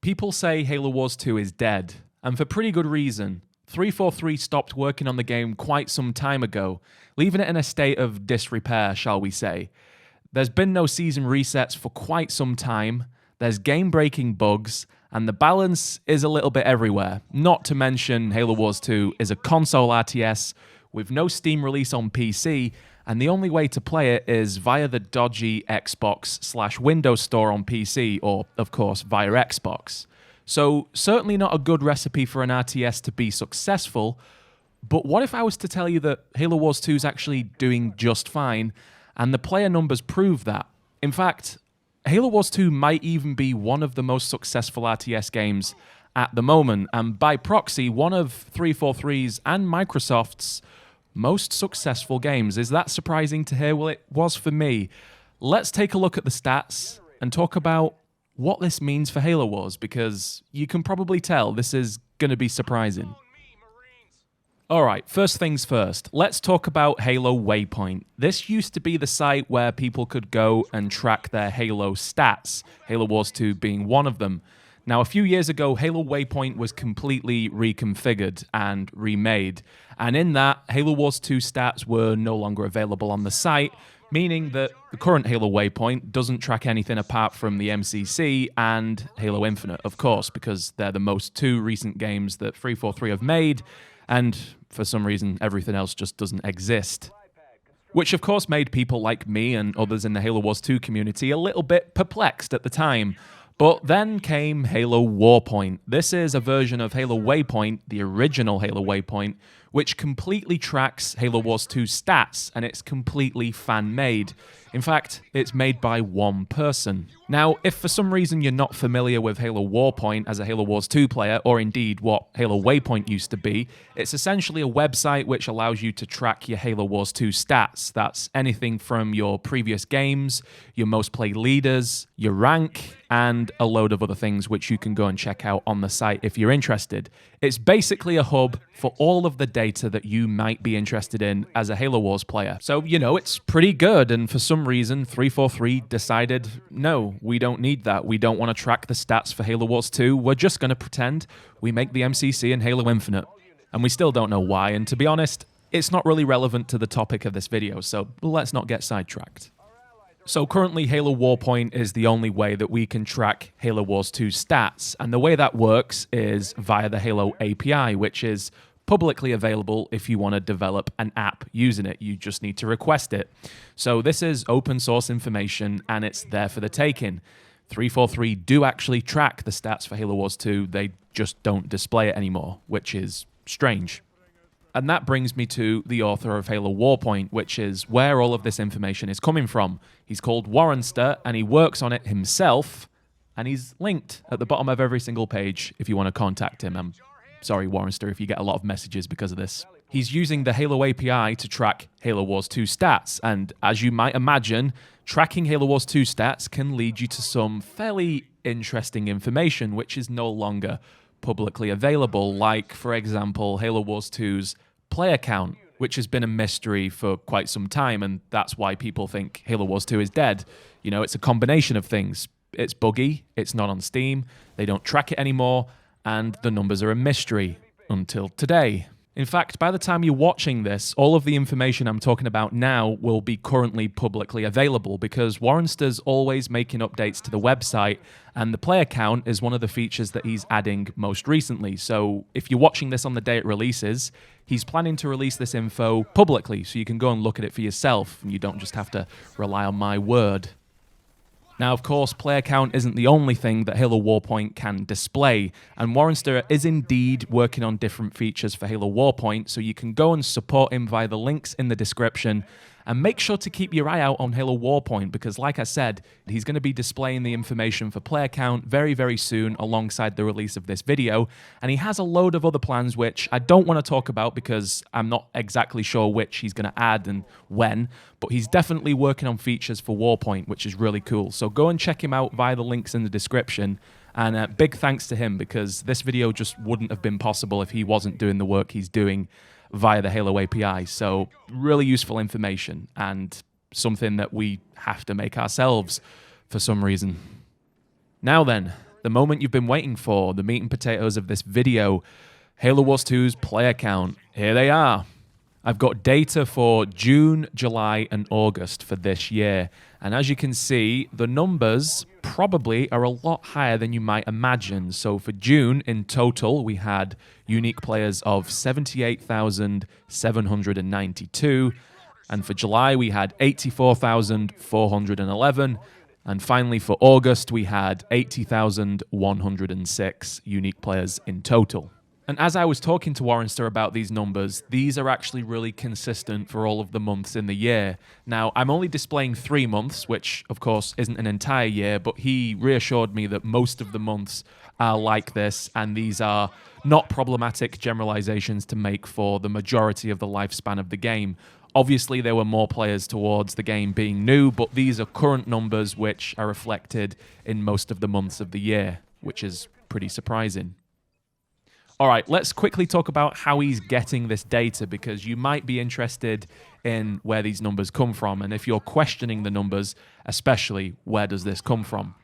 People say Halo Wars 2 is dead, and for pretty good reason. 343 stopped working on the game quite some time ago, leaving it in a state of disrepair, shall we say. There's been no season resets for quite some time, there's game-breaking bugs, and the balance is a little bit everywhere. Not to mention Halo Wars 2 is a console RTS with no Steam release on PC, and the only way to play it is via the dodgy Xbox/Windows Store on PC, or, of course, via Xbox. So, certainly not a good recipe for an RTS to be successful, but what if I was to tell you that Halo Wars 2 is actually doing just fine, and the player numbers prove that? In fact, Halo Wars 2 might even be one of the most successful RTS games at the moment, and by proxy, one of 343's and Microsoft's most successful games. Is that surprising to hear? Well, it was for me. Let's take a look at the stats and talk about what this means for Halo Wars, because you can probably tell this is going to be surprising. Alright, first things first, let's talk about Halo Waypoint. This used to be the site where people could go and track their Halo stats, Halo Wars 2 being one of them. Now, a few years ago, Halo Waypoint was completely reconfigured and remade, and in that, Halo Wars 2 stats were no longer available on the site, meaning that the current Halo Waypoint doesn't track anything apart from the MCC and Halo Infinite, of course, because they're the most two recent games that 343 have made, and for some reason, everything else just doesn't exist. Which of course made people like me and others in the Halo Wars 2 community a little bit perplexed at the time. But then came Halo Warpoint. This is a version of Halo Waypoint, the original Halo Waypoint, which completely tracks Halo Wars 2 stats, and it's completely fan-made. In fact, it's made by one person. Now, if for some reason you're not familiar with Halo Warpoint as a Halo Wars 2 player, or indeed what Halo Waypoint used to be, it's essentially a website which allows you to track your Halo Wars 2 stats. That's anything from your previous games, your most played leaders, your rank, and a load of other things which you can go and check out on the site if you're interested. It's basically a hub for all of the data that you might be interested in as a Halo Wars player. So, it's pretty good, and for some reason, 343 decided, no, we don't need that. We don't want to track the stats for Halo Wars 2. We're just going to pretend we make the MCC and Halo Infinite. And we still don't know why, and to be honest, it's not really relevant to the topic of this video, so let's not get sidetracked. So currently Halo Warpoint is the only way that we can track Halo Wars 2 stats, and the way that works is via the Halo API, which is publicly available if you want to develop an app using it. You just need to request it. So this is open source information, and it's there for the taking. 343 do actually track the stats for Halo Wars 2, they just don't display it anymore, which is strange. And that brings me to the author of Halo Warpoint, which is where all of this information is coming from. He's called Warrenster, and he works on it himself, and he's linked at the bottom of every single page if you want to contact him. I'm sorry, Warrenster, if you get a lot of messages because of this. He's using the Halo API to track Halo Wars 2 stats, and as you might imagine, tracking Halo Wars 2 stats can lead you to some fairly interesting information which is no longer publicly available, like, for example, Halo Wars 2's player count, which has been a mystery for quite some time, and that's why people think Halo Wars 2 is dead. It's a combination of things. It's buggy, it's not on Steam, they don't track it anymore, and the numbers are a mystery until today. In fact, by the time you're watching this, all of the information I'm talking about now will be currently publicly available because Warrenster's always making updates to the website, and the player count is one of the features that he's adding most recently. So if you're watching this on the day it releases, he's planning to release this info publicly so you can go and look at it for yourself and you don't just have to rely on my word. Now, of course, player count isn't the only thing that Halo Warpoint can display, and Warrenster is indeed working on different features for Halo Warpoint, so you can go and support him via the links in the description, and make sure to keep your eye out on Halo Warpoint, because like I said, he's going to be displaying the information for player count very, very soon alongside the release of this video, and he has a load of other plans which I don't want to talk about because I'm not exactly sure which he's going to add and when, but he's definitely working on features for Warpoint, which is really cool. So go and check him out via the links in the description, and big thanks to him because this video just wouldn't have been possible if he wasn't doing the work he's doing via the Halo API. So really useful information and something that we have to make ourselves for some reason. Now then, the moment you've been waiting for, the meat and potatoes of this video, Halo Wars 2's player count. Here they are. I've got data for June, July, and August for this year. And as you can see, the numbers probably are a lot higher than you might imagine. So for June, in total, we had unique players of 78,792. And for July, we had 84,411. And finally, for August, we had 80,106 unique players in total. And as I was talking to Warrenster about these numbers, these are actually really consistent for all of the months in the year. Now, I'm only displaying 3 months, which of course isn't an entire year, but he reassured me that most of the months are like this, and these are not problematic generalizations to make for the majority of the lifespan of the game. Obviously, there were more players towards the game being new, but these are current numbers which are reflected in most of the months of the year, which is pretty surprising. All right, let's quickly talk about how he's getting this data, because you might be interested in where these numbers come from. And if you're questioning the numbers, especially, where does this come from?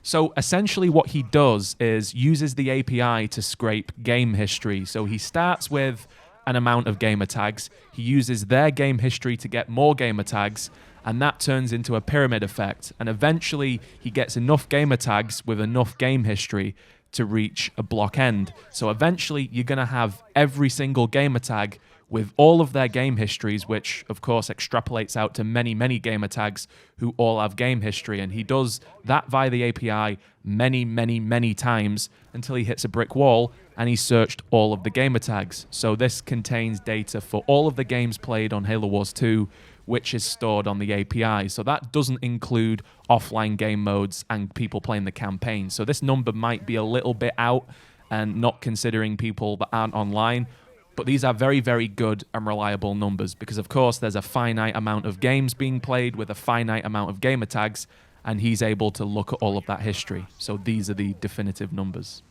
So essentially what he does is uses the API to scrape game history. So he starts with an amount of gamer tags. He uses their game history to get more gamer tags, and that turns into a pyramid effect. And eventually he gets enough gamer tags with enough game history to reach a block end. So eventually you're going to have every single gamer tag with all of their game histories, which of course extrapolates out to many, many gamer tags who all have game history. And he does that via the API many, many, many times until he hits a brick wall and he's searched all of the gamer tags. So this contains data for all of the games played on Halo Wars 2, which is stored on the API. So that doesn't include offline game modes and people playing the campaign. So this number might be a little bit out and not considering people that aren't online, but these are very, very good and reliable numbers because, of course, there's a finite amount of games being played with a finite amount of gamer tags, and he's able to look at all of that history. So these are the definitive numbers.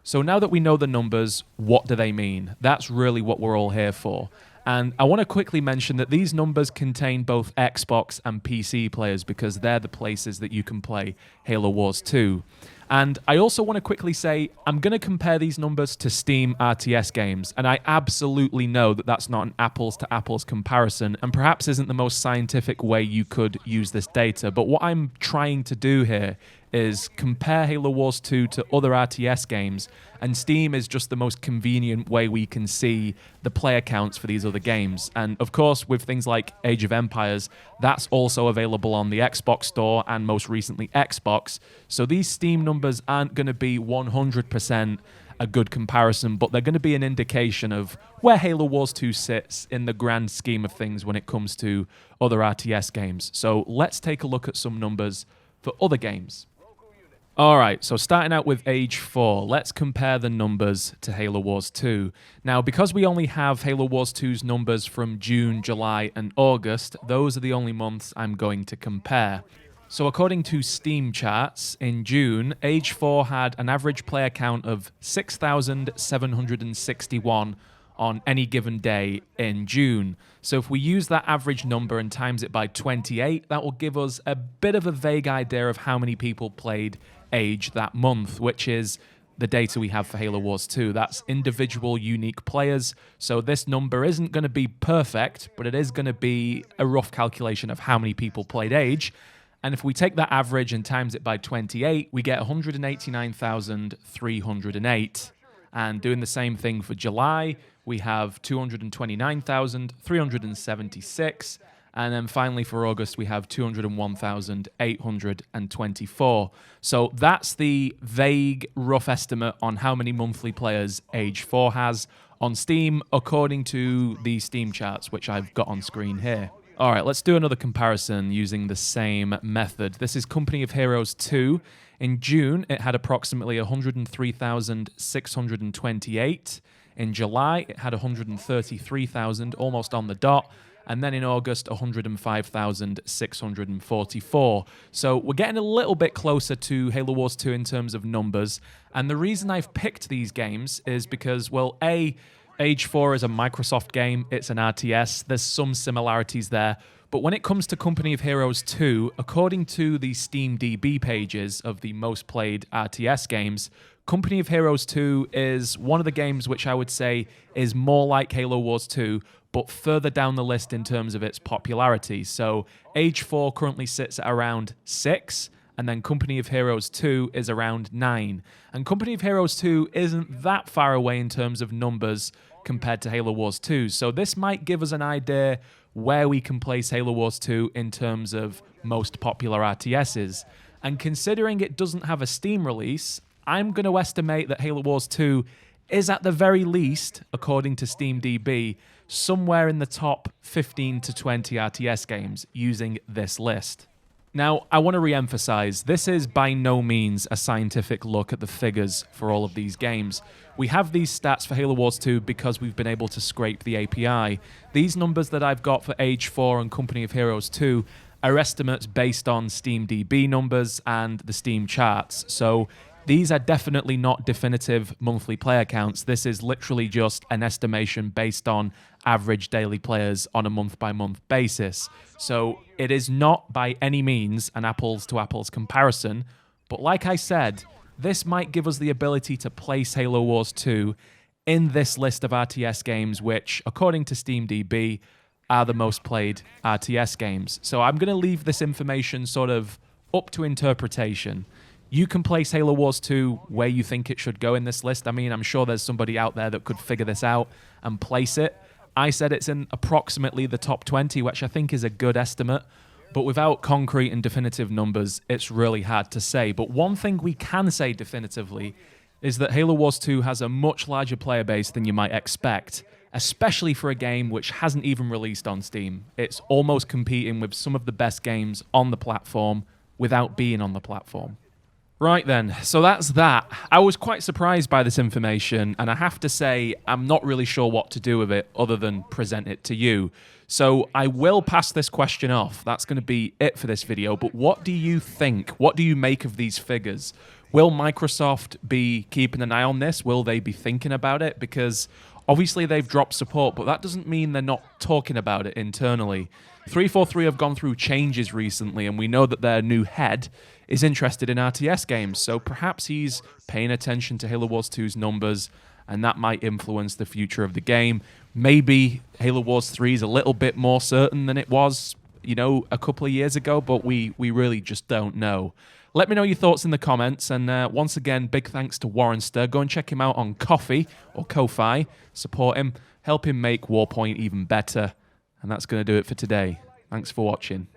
So now that we know the numbers, what do they mean? That's really what we're all here for. And I want to quickly mention that these numbers contain both Xbox and PC players because they're the places that you can play Halo Wars 2. And I also want to quickly say, I'm going to compare these numbers to Steam RTS games, and I absolutely know that that's not an apples-to-apples comparison, and perhaps isn't the most scientific way you could use this data, but what I'm trying to do here is compare Halo Wars 2 to other RTS games, and Steam is just the most convenient way we can see the player counts for these other games. And of course, with things like Age of Empires, that's also available on the Xbox Store and most recently Xbox. So these Steam numbers aren't going to be 100% a good comparison, but they're going to be an indication of where Halo Wars 2 sits in the grand scheme of things when it comes to other RTS games. So let's take a look at some numbers for other games. All right, so starting out with Age 4, let's compare the numbers to Halo Wars 2. Now, because we only have Halo Wars 2's numbers from June, July, and August, those are the only months I'm going to compare. So according to Steam charts, in June, Age 4 had an average player count of 6,761 on any given day in June. So if we use that average number and times it by 28, that will give us a bit of a vague idea of how many people played Age that month, which is the data we have for Halo Wars 2. That's individual unique players. So this number isn't going to be perfect, but it is going to be a rough calculation of how many people played Age. And if we take that average and times it by 28, we get 189,308. And doing the same thing for July, we have 229,376. And then finally for August, we have 201,824. So that's the vague, rough estimate on how many monthly players Age 4 has on Steam, according to the Steam charts, which I've got on screen here. All right, let's do another comparison using the same method. This is Company of Heroes 2. In June, it had approximately 103,628. In July, it had 133,000, almost on the dot. And then in August, 105,644. So we're getting a little bit closer to Halo Wars 2 in terms of numbers. And the reason I've picked these games is because, well, A, Age 4 is a Microsoft game, it's an RTS, there's some similarities there, but when it comes to Company of Heroes 2, according to the SteamDB pages of the most played RTS games, Company of Heroes 2 is one of the games which I would say is more like Halo Wars 2, but further down the list in terms of its popularity. So Age 4 currently sits at around 6, and then Company of Heroes 2 is around 9. And Company of Heroes 2 isn't that far away in terms of numbers compared to Halo Wars 2. So this might give us an idea where we can place Halo Wars 2 in terms of most popular RTSs. And considering it doesn't have a Steam release, I'm going to estimate that Halo Wars 2 is at the very least, according to SteamDB, somewhere in the top 15 to 20 RTS games using this list. Now, I want to re-emphasize, this is by no means a scientific look at the figures for all of these games. We have these stats for Halo Wars 2 because we've been able to scrape the API. These numbers that I've got for Age 4 and Company of Heroes 2 are estimates based on SteamDB numbers and the Steam charts. So these are definitely not definitive monthly player counts. This is literally just an estimation based on average daily players on a month-by-month basis. So it is not by any means an apples-to-apples comparison, but like I said, this might give us the ability to place Halo Wars 2 in this list of RTS games, which, according to SteamDB, are the most played RTS games. So I'm going to leave this information sort of up to interpretation. You can place Halo Wars 2 where you think it should go in this list. I mean, I'm sure there's somebody out there that could figure this out and place it. I said it's in approximately the top 20, which I think is a good estimate. But without concrete and definitive numbers, it's really hard to say. But one thing we can say definitively is that Halo Wars 2 has a much larger player base than you might expect, especially for a game which hasn't even released on Steam. It's almost competing with some of the best games on the platform without being on the platform. Right then, so that's that. I was quite surprised by this information, and I have to say I'm not really sure what to do with it other than present it to you. So I will pass this question off. That's going to be it for this video, but what do you think? What do you make of these figures? Will Microsoft be keeping an eye on this? Will they be thinking about it? Because obviously they've dropped support, but that doesn't mean they're not talking about it internally. 343 have gone through changes recently, and we know that their new head is interested in RTS games, so perhaps he's paying attention to Halo Wars 2's numbers, and that might influence the future of the game. Maybe Halo Wars 3 is a little bit more certain than it was, you know, a couple of years ago, but we really just don't know. Let me know your thoughts in the comments, and once again, big thanks to Warrenster. Go and check him out on Ko-fi or Ko-fi. Support him, help him make Warpoint even better. And that's going to do it for today. Thanks for watching.